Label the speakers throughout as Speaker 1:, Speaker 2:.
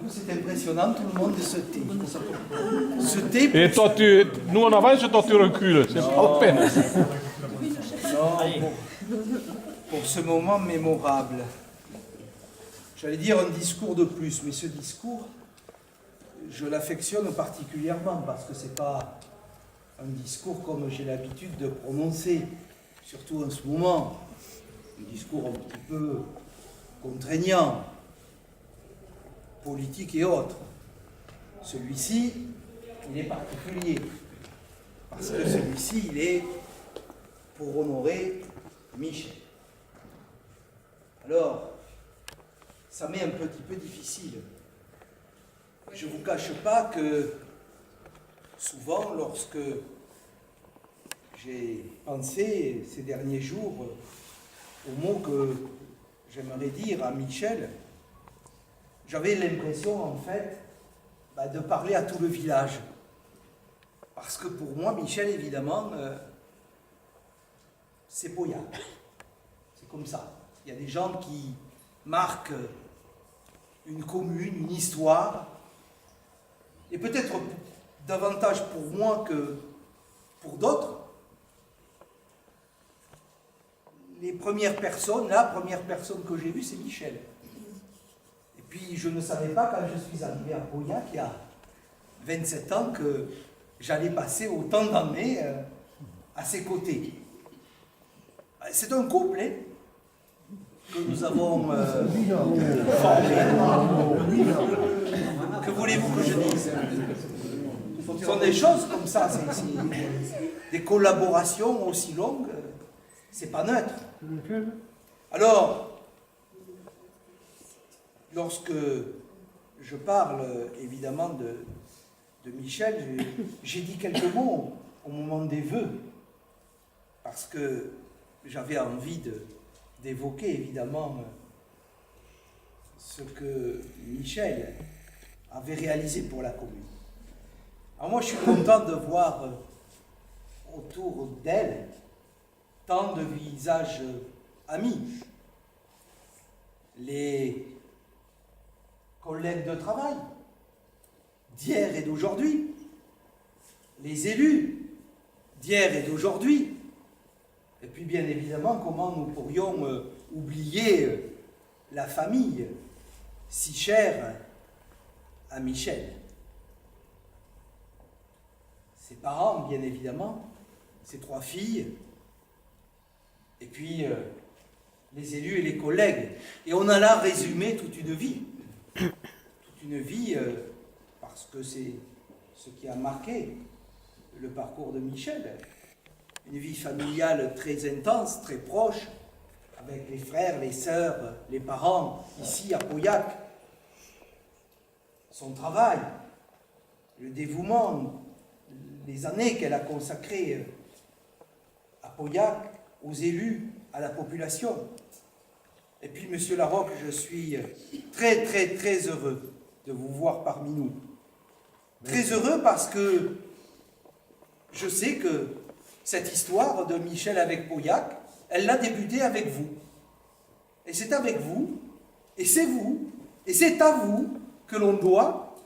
Speaker 1: coup, c'est impressionnant, tout le monde se tait. Se tait.
Speaker 2: Et toi, nous on avance, toi tu recules, c'est pas la peine.
Speaker 1: Non, pour ce moment mémorable. J'allais dire un discours de plus, mais ce discours, je l'affectionne particulièrement parce que c'est pas un discours comme j'ai l'habitude de prononcer, surtout en ce moment. Un discours un petit peu contraignant, politique et autres. Celui-ci, il est particulier, parce que celui-ci, il est pour honorer Michel. Alors, ça m'est un petit peu difficile. Je ne vous cache pas que souvent, lorsque j'ai pensé ces derniers jours aux mots que j'aimerais dire à Michel, j'avais l'impression, en fait, de parler à tout le village. Parce que pour moi, Michel, évidemment, c'est Pauillac. C'est comme ça. Il y a des gens qui marquent une commune, une histoire, et peut-être davantage pour moi que pour d'autres. La première personne que j'ai vue, c'est Michel. Et puis, je ne savais pas, quand je suis arrivé à Pauillac, il y a 27 ans, que j'allais passer autant d'années à ses côtés. C'est un couple, hein, que nous avons formé. Que voulez-vous que je dise? Ce sont des choses comme ça, c'est des collaborations aussi longues, c'est pas neutre. Alors, lorsque je parle évidemment de Michel, j'ai dit quelques mots au moment des vœux, parce que j'avais envie d'évoquer évidemment ce que Michel avait réalisé pour la commune. Alors moi je suis content de voir autour d'elle tant de visages amis, les collègues de travail d'hier et d'aujourd'hui, les élus d'hier et d'aujourd'hui, et puis bien évidemment comment nous pourrions oublier la famille si chère à Michel. Ses parents, bien évidemment, ses 3 filles, et puis les élus et les collègues. Et on a là résumé toute une vie. Toute une vie, parce que c'est ce qui a marqué le parcours de Michel. Une vie familiale très intense, très proche, avec les frères, les sœurs, les parents, ici à Pauillac. Son travail, le dévouement, les années qu'elle a consacrées à Pauillac, aux élus, à la population. Et puis, Monsieur Larocque, je suis très, très, très heureux de vous voir parmi nous. Très heureux parce que je sais que cette histoire de Michel avec Pauillac, elle l'a débutée avec vous. Et c'est avec vous, et c'est à vous que l'on doit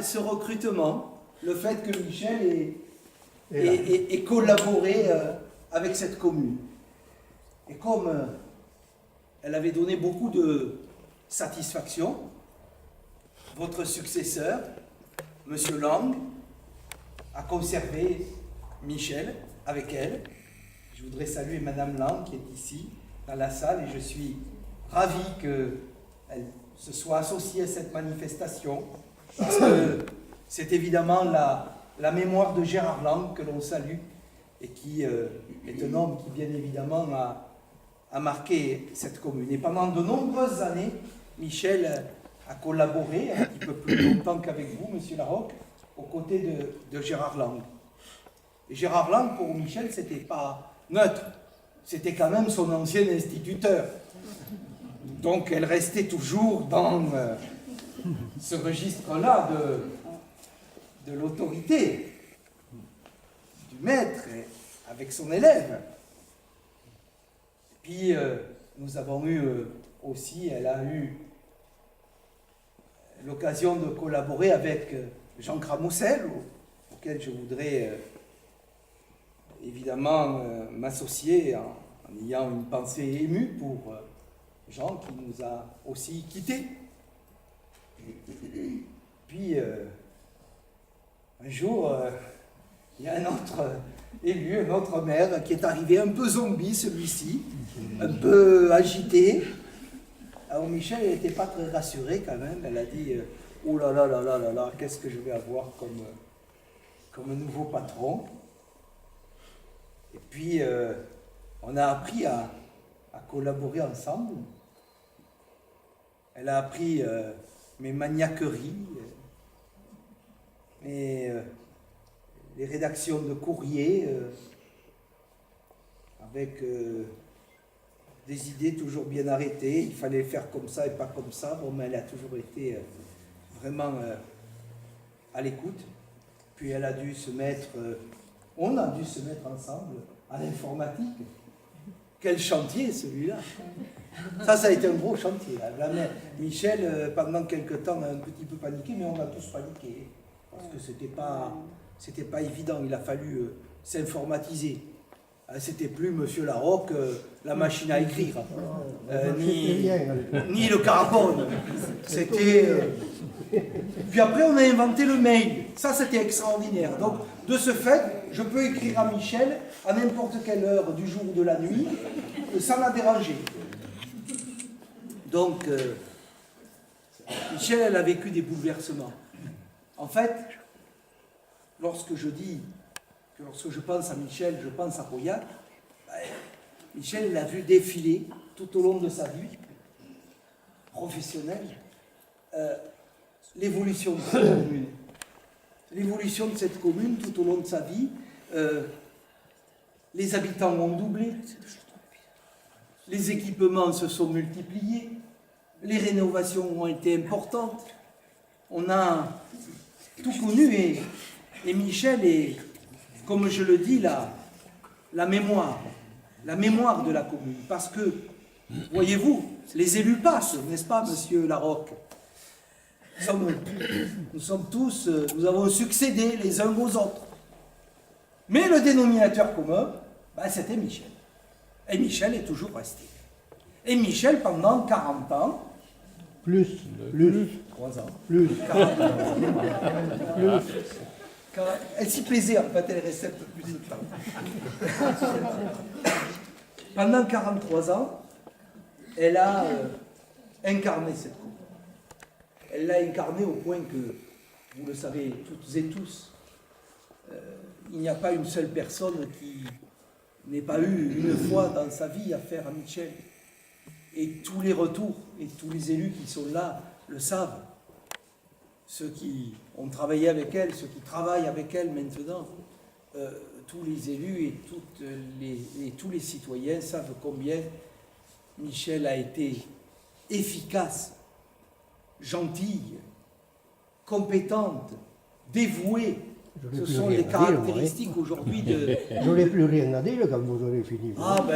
Speaker 1: ce recrutement, le fait que Michel ait collaboré avec cette commune. Et comme elle avait donné beaucoup de satisfaction, votre successeur, M. Lang, a conservé Michel avec elle. Je voudrais saluer Madame Lang qui est ici, dans la salle, et je suis ravi qu'elle se soit associée à cette manifestation, parce que c'est évidemment la mémoire de Gérard Lang que l'on salue, et qui est un homme qui, bien évidemment, a marqué cette commune. Et pendant de nombreuses années, Michel a collaboré, un petit peu plus longtemps qu'avec vous, Monsieur Larocque, aux côtés de Gérard Lang. Et Gérard Lang, pour Michel, c'était pas neutre, c'était quand même son ancien instituteur. Donc elle restait toujours dans ce registre-là de l'autorité, du maître, avec son élève. Et puis, nous avons eu aussi, elle a eu l'occasion de collaborer avec Jean Cramoussel, auquel je voudrais évidemment m'associer en ayant une pensée émue pour Jean qui nous a aussi quittés. Puis un jour, il y a un autre élu, un autre maire qui est arrivé un peu zombie, celui-ci, un peu agité. Alors Michel n'était pas très rassurée quand même, elle a dit « Oh là là là là là là, qu'est-ce que je vais avoir comme un nouveau patron ?» Et puis on a appris à collaborer ensemble. Elle a appris mes maniaqueries, les rédactions de courriers, avec des idées toujours bien arrêtées. Il fallait faire comme ça et pas comme ça. Bon, mais elle a toujours été vraiment à l'écoute. Puis elle a dû se mettre, on a dû se mettre ensemble à l'informatique. Quel chantier celui-là! Ça a été un gros chantier. Là. Michel, pendant quelque temps, a un petit peu paniqué, mais on a tous paniqué. Parce que c'était pas évident, il a fallu s'informatiser. C'était plus Monsieur Larocque, la machine à écrire, ni le carbone. C'était. Puis après, on a inventé le mail. Ça, c'était extraordinaire. Donc, de ce fait, je peux écrire à Michel à n'importe quelle heure du jour ou de la nuit, sans la déranger. Donc, Michel, elle a vécu des bouleversements. En fait, lorsque je pense à Michel, je pense à Pauillac, Michel l'a vu défiler tout au long de sa vie professionnelle, l'évolution de cette commune. L'évolution de cette commune tout au long de sa vie, les habitants ont doublé, les équipements se sont multipliés, les rénovations ont été importantes, on a tout connu et Michel est, comme je le dis, la mémoire de la commune. Parce que, voyez-vous, les élus passent, n'est-ce pas, Monsieur Larocque? Nous sommes tous, nous avons succédé les uns aux autres. Mais le dénominateur commun, c'était Michel. Et Michel est toujours resté. Et Michel, pendant 40 ans,
Speaker 3: Plus.
Speaker 1: 3 ans.
Speaker 3: Plus.
Speaker 1: 40 ans. Elle s'y plaisait, en fait, elle restait un peu plus de temps. Pendant 43 ans, elle a incarné cette commune. Elle l'a incarnée au point que, vous le savez toutes et tous, il n'y a pas une seule personne qui n'ait pas eu une fois dans sa vie affaire à Michel. Et tous les retours et tous les élus qui sont là le savent. Ceux qui ont travaillé avec elle, ceux qui travaillent avec elle maintenant, tous les élus et tous les citoyens savent combien Michel a été efficace, gentille, compétente, dévouée. Ce sont les caractéristiques aujourd'hui de...
Speaker 3: Je n'aurai plus rien à dire quand vous aurez fini.
Speaker 1: Ah, ben,